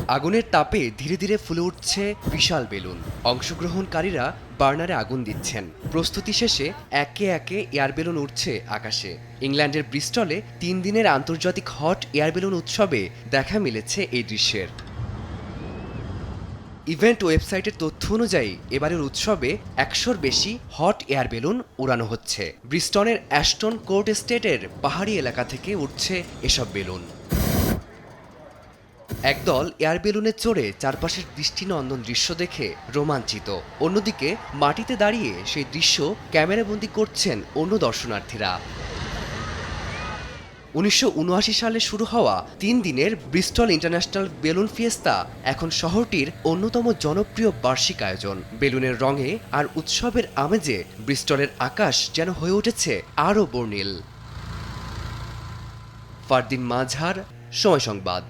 আগুনের তাপে ধীরে ধীরে ফুলে উঠছে বিশাল বেলুন। অংশগ্রহণকারীরা বার্নারে আগুন দিচ্ছেন। প্রস্তুতি শেষে একে একে এয়ার বেলুন উঠছে আকাশে। ইংল্যান্ডের ব্রিস্টলে 3 দিনের আন্তর্জাতিক হট এয়ার বেলুন উৎসবে দেখা মিলেছে এই দৃশ্যের। ইভেন্ট ওয়েবসাইটের তথ্য অনুযায়ী এবারের উৎসবে 100-র বেশি হট এয়ার বেলুন উড়ানো হচ্ছে। ব্রিস্টনের অ্যাশটন কোর্ট এস্টেটের পাহাড়ি এলাকা থেকে উঠছে এসব বেলুন। একদল এয়ার বেলুনে চড়ে চারপাশের দৃষ্টিনন্দন দৃশ্য দেখে রোমাঞ্চিত। অন্যদিকে মাটিতে দাঁড়িয়ে সেই দৃশ্য ক্যামেরাবন্দি করছেন অন্য দর্শনার্থীরা। 1979 সালে শুরু হওয়া 3 দিনের ব্রিস্টল ইন্টারন্যাশনাল বেলুন ফিয়েস্তা এখন শহরটির অন্যতম জনপ্রিয় বার্ষিক আয়োজন। বেলুনের রঙে আর উৎসবের আমেজে ব্রিস্টলের আকাশ যেন হয়ে উঠেছে আরও বর্ণিল। ফারদিন মাঝহার, সময় সংবাদ।